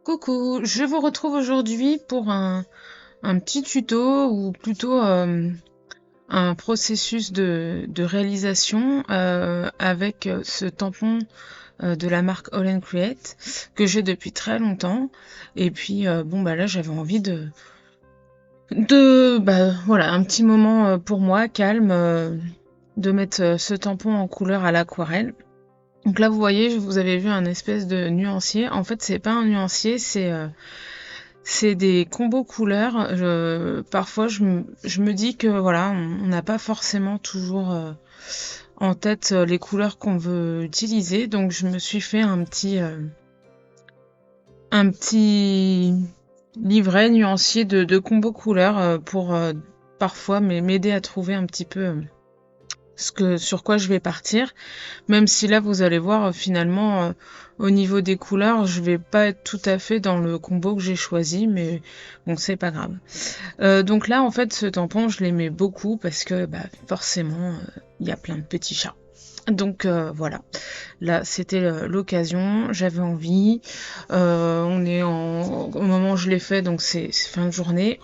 Coucou, je vous retrouve aujourd'hui pour un petit tuto ou plutôt un processus de réalisation avec ce tampon de la marque All Create que j'ai depuis très longtemps. Et puis bon bah là j'avais envie de bah voilà un petit moment pour moi calme de mettre ce tampon en couleur à l'aquarelle. Donc là vous voyez, vous avez vu un espèce de nuancier. En fait c'est pas un nuancier, c'est des combos couleurs. Parfois, je me dis que voilà, on n'a pas forcément toujours en tête les couleurs qu'on veut utiliser. Donc, je me suis fait un petit livret nuancier de combos couleurs pour parfois m'aider à trouver un petit peu sur quoi je vais partir. Même si là, vous allez voir, finalement, au niveau des couleurs, je vais pas être tout à fait dans le combo que j'ai choisi, mais bon, c'est pas grave. Donc là, en fait, ce tampon, je l'aimais beaucoup parce que, bah, forcément, il y a plein de petits chats. Donc voilà, là c'était l'occasion, j'avais envie. On est au moment où je l'ai fait, donc c'est fin de journée.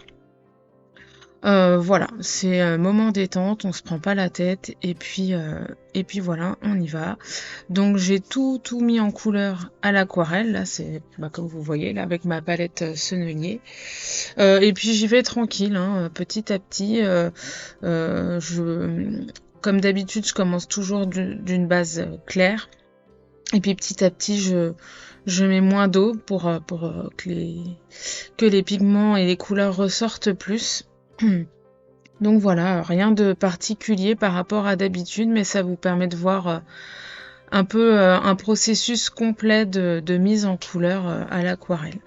Voilà, c'est moment détente, on se prend pas la tête et puis voilà, on y va. Donc j'ai tout mis en couleur à l'aquarelle, là c'est bah, comme vous voyez là avec ma palette Sennelier. Et puis j'y vais tranquille, hein, petit à petit. Comme d'habitude, je commence toujours d'une base claire. Et puis petit à petit, je mets moins d'eau pour que les pigments et les couleurs ressortent plus. Donc voilà, rien de particulier par rapport à d'habitude, mais ça vous permet de voir un peu un processus complet de mise en couleur à l'aquarelle.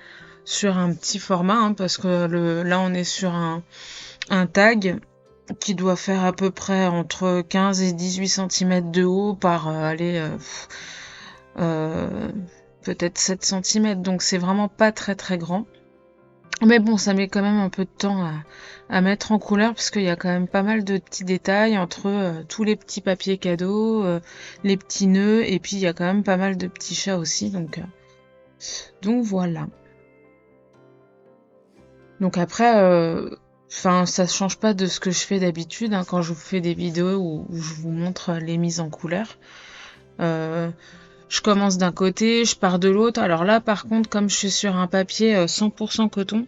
Sur un petit format, hein, parce que là on est sur un tag qui doit faire à peu près entre 15 et 18 cm de haut par euh, peut-être 7 cm, donc c'est vraiment pas très très grand. Mais bon, ça met quand même un peu de temps à mettre en couleur parce qu'il y a quand même pas mal de petits détails entre tous les petits papiers cadeaux, les petits nœuds, et puis il y a quand même pas mal de petits chats aussi, donc voilà. Donc après, enfin, ça change pas de ce que je fais d'habitude hein, quand je vous fais des vidéos où je vous montre les mises en couleur. Euh, je commence d'un côté, je pars de l'autre. Alors là, par contre, comme je suis sur un papier 100% coton,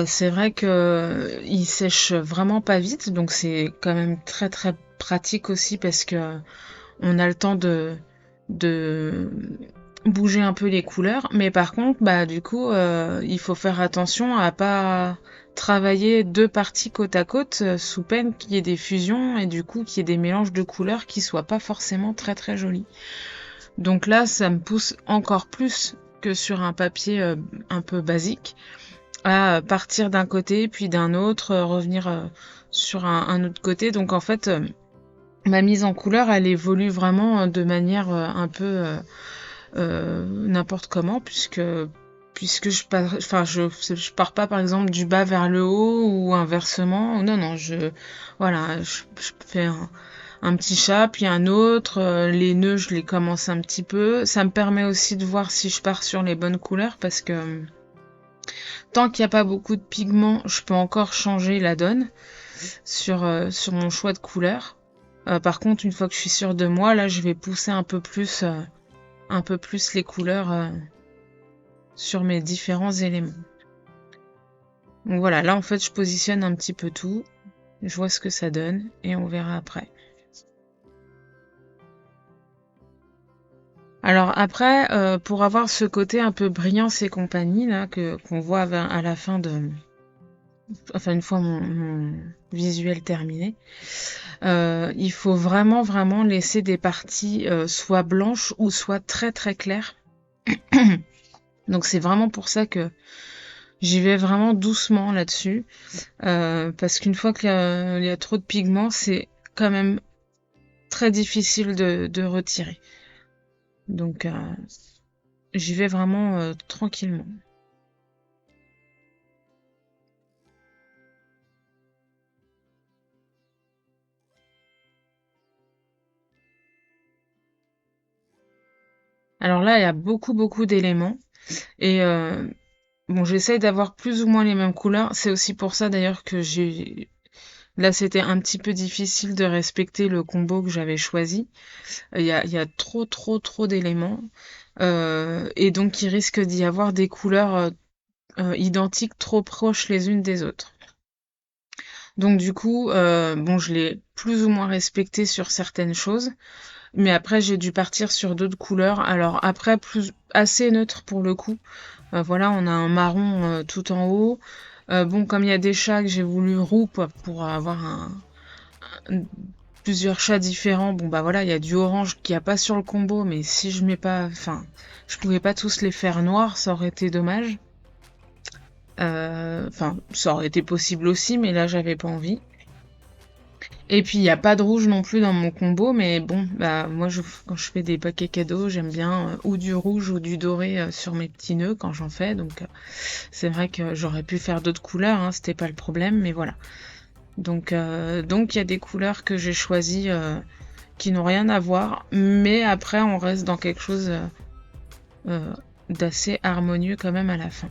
c'est vrai que il sèche vraiment pas vite, donc c'est quand même très très pratique aussi parce que on a le temps de bouger un peu les couleurs. Mais par contre, bah du coup, il faut faire attention à pas travailler deux parties côte à côte sous peine qu'il y ait des fusions et du coup qu'il y ait des mélanges de couleurs qui soient pas forcément très très jolis. Donc là, ça me pousse encore plus que sur un papier un peu basique à partir d'un côté puis d'un autre, revenir sur un autre côté. Donc en fait, ma mise en couleur, elle évolue vraiment de manière un peu n'importe comment, puisque je pars pas par exemple du bas vers le haut ou inversement. Non, non, voilà, je fais un petit chat, puis un autre. Les nœuds, je les commence un petit peu. Ça me permet aussi de voir si je pars sur les bonnes couleurs, parce que tant qu'il n'y a pas beaucoup de pigments, je peux encore changer la donne sur mon choix de couleur. Par contre, une fois que je suis sûre de moi, là, je vais pousser un peu plus les couleurs sur mes différents éléments. Donc voilà, là, en fait, je positionne un petit peu tout. Je vois ce que ça donne et on verra après. Alors après, pour avoir ce côté un peu brillance et compagnie là qu'on voit à la fin enfin une fois mon visuel terminé, il faut vraiment vraiment laisser des parties soit blanches ou soit très très claires. Donc c'est vraiment pour ça que j'y vais vraiment doucement là-dessus, parce qu'une fois qu'il y a trop de pigments, c'est quand même très difficile de retirer. Donc j'y vais vraiment tranquillement. Alors là, il y a beaucoup d'éléments. Et bon, j'essaye d'avoir plus ou moins les mêmes couleurs. C'est aussi pour ça d'ailleurs que j'ai... Là, c'était un petit peu difficile de respecter le combo que j'avais choisi. Il y a trop, trop, trop d'éléments. Et donc, il risque d'y avoir des couleurs identiques trop proches les unes des autres. Donc, du coup, bon, je l'ai plus ou moins respecté sur certaines choses. Mais après, j'ai dû partir sur d'autres couleurs. Alors, après, plus assez neutre pour le coup. Voilà, on a un marron tout en haut. Bon, comme il y a des chats que j'ai voulu roux pour avoir un- plusieurs chats différents, bon bah voilà, il y a du orange qu'il n'y a pas sur le combo, mais si je mets pas, enfin, je pouvais pas tous les faire noirs, ça aurait été dommage. Enfin, ça aurait été possible aussi, mais là j'avais pas envie. Et puis il n'y a pas de rouge non plus dans mon combo, mais bon, bah moi quand je fais des paquets cadeaux, j'aime bien ou du rouge ou du doré sur mes petits nœuds quand j'en fais, donc c'est vrai que j'aurais pu faire d'autres couleurs, hein, c'était pas le problème, mais voilà. Donc il y a des couleurs que j'ai choisies qui n'ont rien à voir, mais après on reste dans quelque chose euh, d'assez harmonieux quand même à la fin.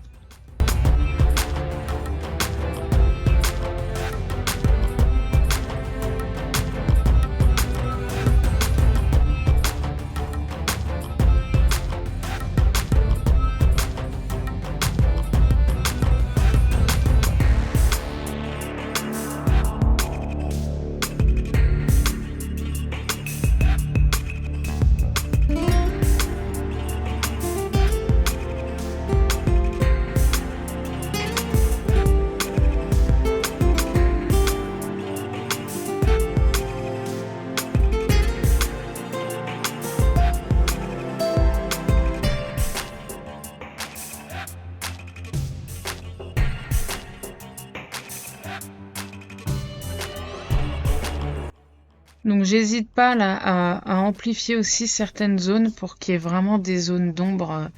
Donc j'hésite pas là à amplifier aussi certaines zones pour qu'il y ait vraiment des zones d'ombre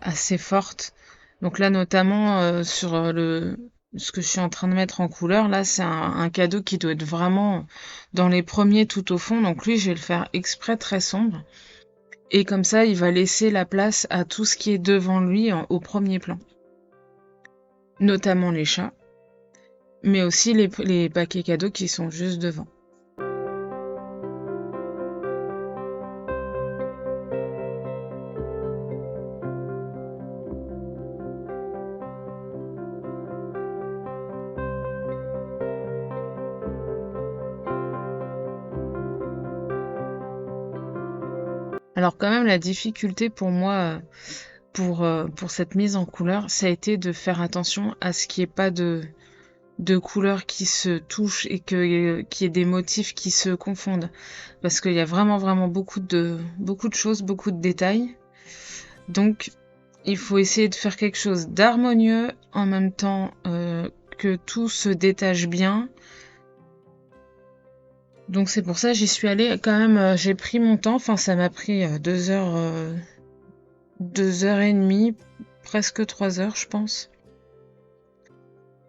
assez fortes. Donc là notamment sur le ce que je suis en train de mettre en couleur, là c'est un cadeau qui doit être vraiment dans les premiers tout au fond. Donc lui je vais le faire exprès très sombre. Et comme ça il va laisser la place à tout ce qui est devant lui au premier plan. Notamment les chats, mais aussi les paquets cadeaux qui sont juste devant. Alors quand même la difficulté pour moi pour cette mise en couleur, ça a été de faire attention à ce qu'il n'y ait pas de couleurs qui se touchent et qu'il y ait des motifs qui se confondent. Parce qu'il y a vraiment, vraiment beaucoup de choses, beaucoup de détails. Donc, il faut essayer de faire quelque chose d'harmonieux en même temps que tout se détache bien. Donc c'est pour ça j'y suis allée quand même, j'ai pris mon temps, enfin ça m'a pris 2 heures, 2 heures et demie, presque 3 heures je pense.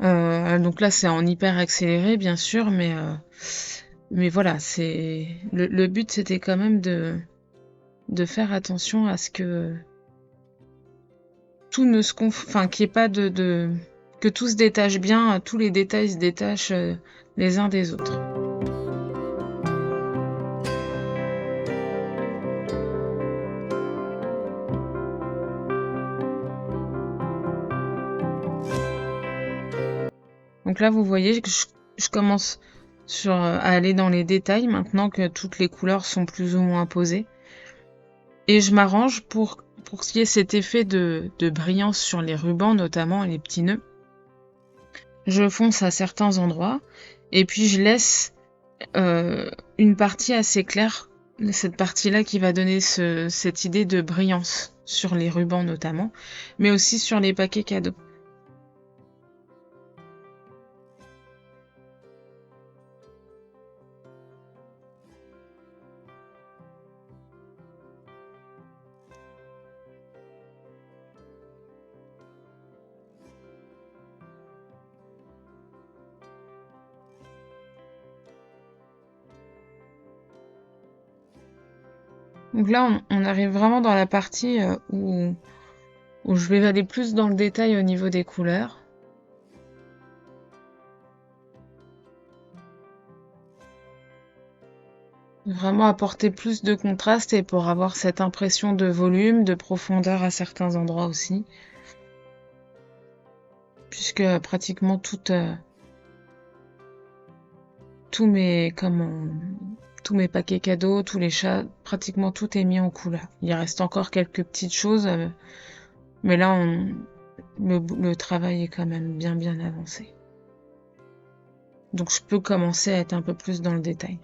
Donc là, c'est en hyper accéléré, bien sûr, mais voilà, c'est le but, c'était quand même de faire attention à ce que tout ne se enfin, qu'il n'y ait pas que tout se détache bien, tous les détails se détachent les uns des autres. Donc là, vous voyez que je commence à aller dans les détails maintenant que toutes les couleurs sont plus ou moins posées. Et je m'arrange pour qu'il y ait cet effet de brillance sur les rubans, notamment et les petits nœuds. Je fonce à certains endroits et puis je laisse une partie assez claire, cette partie-là qui va donner cette idée de brillance sur les rubans notamment, mais aussi sur les paquets cadeaux. Donc là, on arrive vraiment dans la partie où où je vais aller plus dans le détail au niveau des couleurs. Vraiment apporter plus de contraste et pour avoir cette impression de volume, de profondeur à certains endroits aussi. Puisque pratiquement tous mes tous mes paquets cadeaux, tous les chats, pratiquement tout est mis en couleur. Il reste encore quelques petites choses, mais là le travail est quand même bien avancé. Donc je peux commencer à être un peu plus dans le détail.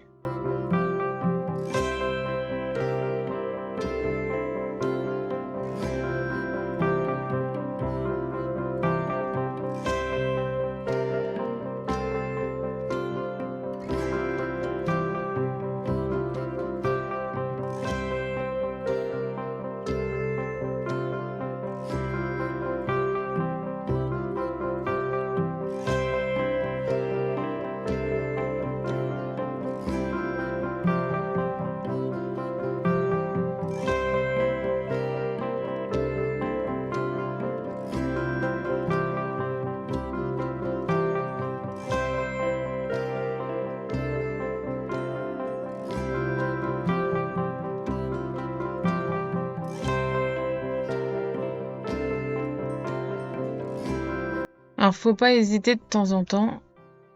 Alors faut pas hésiter de temps en temps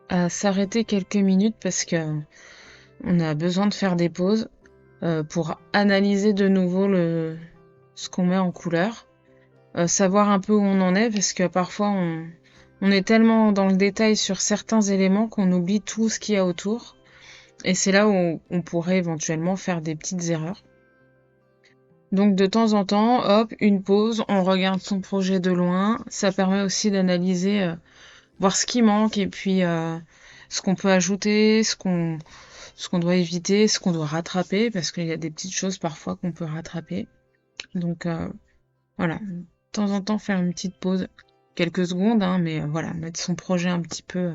à s'arrêter quelques minutes parce que on a besoin de faire des pauses pour analyser de nouveau ce qu'on met en couleur, savoir un peu où on en est parce que parfois on est tellement dans le détail sur certains éléments qu'on oublie tout ce qu'il y a autour et c'est là où on pourrait éventuellement faire des petites erreurs. Donc de temps en temps, hop, une pause, on regarde son projet de loin, ça permet aussi d'analyser, voir ce qui manque et puis ce qu'on peut ajouter, ce qu'on doit éviter, ce qu'on doit rattraper, parce qu'il y a des petites choses parfois qu'on peut rattraper. Donc voilà, de temps en temps faire une petite pause, quelques secondes, hein, mais voilà, mettre son projet un petit peu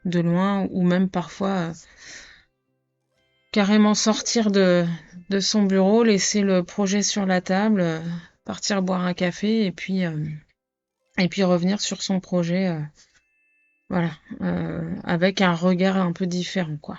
de loin, ou même parfois carrément sortir de son bureau, laisser le projet sur la table, partir boire un café et puis revenir sur son projet, voilà, avec un regard un peu différent, quoi.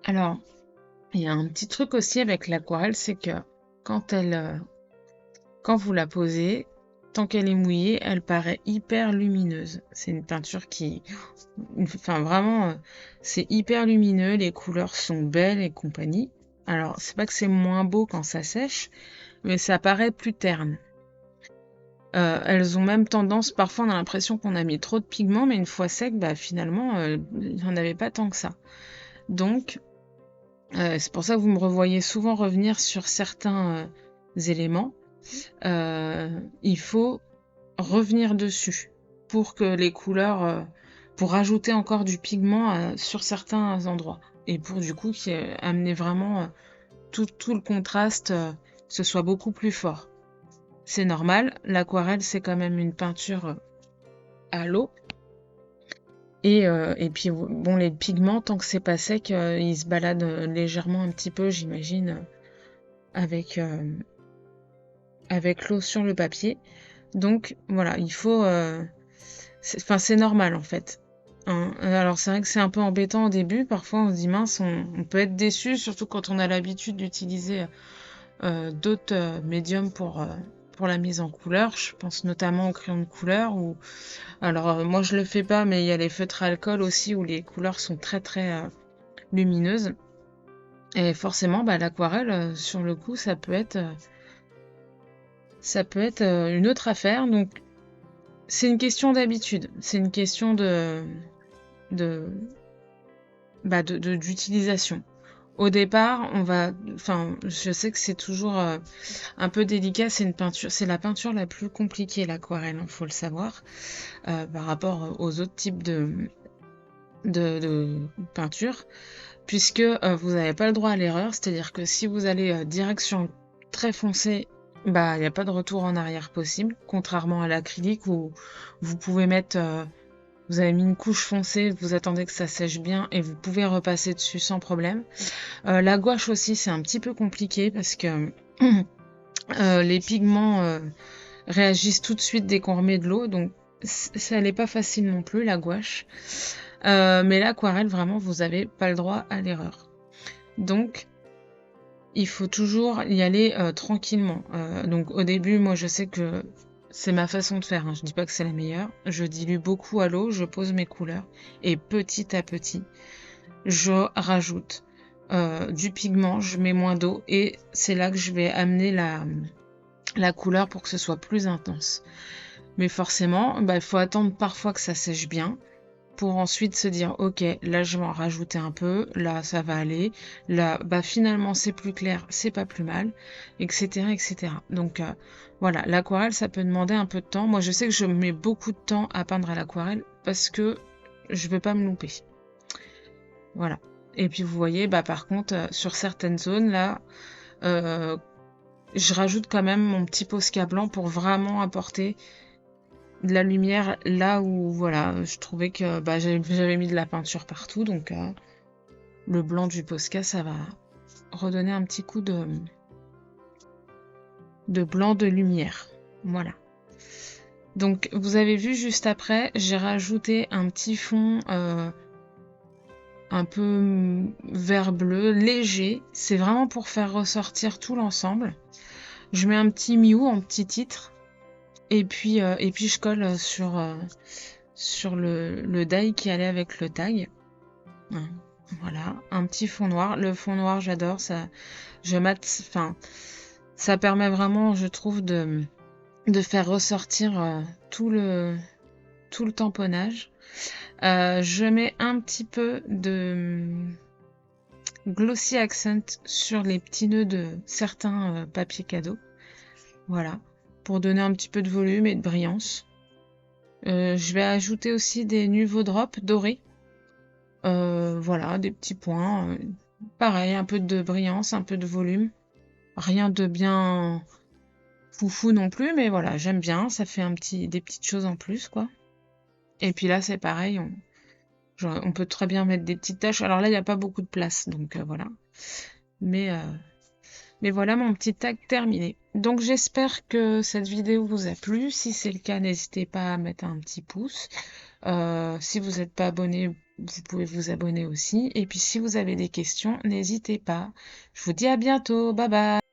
Alors, Il y a un petit truc aussi avec l'aquarelle, c'est que quand quand vous la posez, tant qu'elle est mouillée, elle paraît hyper lumineuse. C'est une peinture qui, enfin vraiment, c'est hyper lumineux, les couleurs sont belles et compagnie. Alors, c'est pas que c'est moins beau quand ça sèche, mais ça paraît plus terne. Elles ont même tendance, parfois on a l'impression qu'on a mis trop de pigments, mais une fois sec, bah finalement, il n'y en avait pas tant que ça. Donc, c'est pour ça que vous me revoyez souvent revenir sur certains éléments. Il faut revenir dessus pour que les couleurs, pour rajouter encore du pigment sur certains endroits. Et pour du coup amener vraiment tout le contraste, que ce soit beaucoup plus fort. C'est normal, l'aquarelle c'est quand même une peinture à l'eau. Et puis bon, les pigments, tant que c'est pas sec, ils se baladent légèrement un petit peu, j'imagine, avec, avec l'eau sur le papier. Donc voilà, il faut... Enfin, c'est normal en fait. Hein. Alors c'est vrai que c'est un peu embêtant au début, parfois on se dit mince, on peut être déçu, surtout quand on a l'habitude d'utiliser d'autres médiums pour la mise en couleur. Je pense notamment au crayon de couleur. Ou... Alors moi je le fais pas, mais il y a les feutres à alcool aussi où les couleurs sont très très lumineuses. Et forcément, bah, l'aquarelle, sur le coup, ça peut être une autre affaire. Donc c'est une question d'habitude, c'est une question de, d'utilisation. Au départ, enfin, je sais que c'est toujours un peu délicat. C'est une peinture, c'est la peinture la plus compliquée, l'aquarelle, faut le savoir, par rapport aux autres types de peinture, puisque vous n'avez pas le droit à l'erreur. C'est-à-dire que si vous allez direction très foncée, bah, il n'y a pas de retour en arrière possible, contrairement à l'acrylique où vous pouvez mettre vous avez mis une couche foncée, vous attendez que ça sèche bien et vous pouvez repasser dessus sans problème. La gouache aussi, c'est un petit peu compliqué parce que les pigments réagissent tout de suite dès qu'on remet de l'eau, donc ça n'est pas facile non plus, la gouache. Mais l'aquarelle, vraiment, vous n'avez pas le droit à l'erreur. Donc, il faut toujours y aller tranquillement. Donc, au début, moi, je sais que c'est ma façon de faire, hein. Je dis pas que c'est la meilleure. Je dilue beaucoup à l'eau, je pose mes couleurs et petit à petit, je rajoute du pigment, je mets moins d'eau et c'est là que je vais amener la couleur pour que ce soit plus intense. Mais forcément, bah, il faut attendre parfois que ça sèche bien pour ensuite se dire ok, là je vais en rajouter un peu, là ça va aller, là bah finalement c'est plus clair, c'est pas plus mal, etc. etc. Donc voilà, l'aquarelle ça peut demander un peu de temps. Moi je sais que je mets beaucoup de temps à peindre à l'aquarelle parce que je veux pas me louper. Voilà. Et puis vous voyez, bah par contre, sur certaines zones là, je rajoute quand même mon petit Posca blanc pour vraiment apporter de la lumière là où voilà, je trouvais que bah, j'avais mis de la peinture partout, donc le blanc du Posca, ça va redonner un petit coup de blanc de lumière. Voilà. Donc vous avez vu juste après, j'ai rajouté un petit fond un peu vert bleu, léger. C'est vraiment pour faire ressortir tout l'ensemble. Je mets un petit miou en petit titre. Et puis je colle sur le die qui allait avec le tag. Voilà, un petit fond noir. Le fond noir, j'adore. Ça, enfin, ça permet vraiment, je trouve, de faire ressortir tout le tamponnage. Je mets un petit peu de glossy accent sur les petits nœuds de certains papiers cadeaux. Voilà, pour donner un petit peu de volume et de brillance. Je vais ajouter aussi des Nuvo Drop dorés. Voilà, des petits points. Pareil, un peu de brillance, un peu de volume. Rien de bien foufou non plus, mais voilà, j'aime bien. Ça fait des petites choses en plus, quoi. Et puis là, c'est pareil. On peut très bien mettre des petites taches. Alors là, il n'y a pas beaucoup de place, donc voilà. Mais voilà mon petit tag terminé. Donc j'espère que cette vidéo vous a plu. Si c'est le cas, n'hésitez pas à mettre un petit pouce. Si vous n'êtes pas abonné, vous pouvez vous abonner aussi. Et puis si vous avez des questions, n'hésitez pas. Je vous dis à bientôt. Bye bye.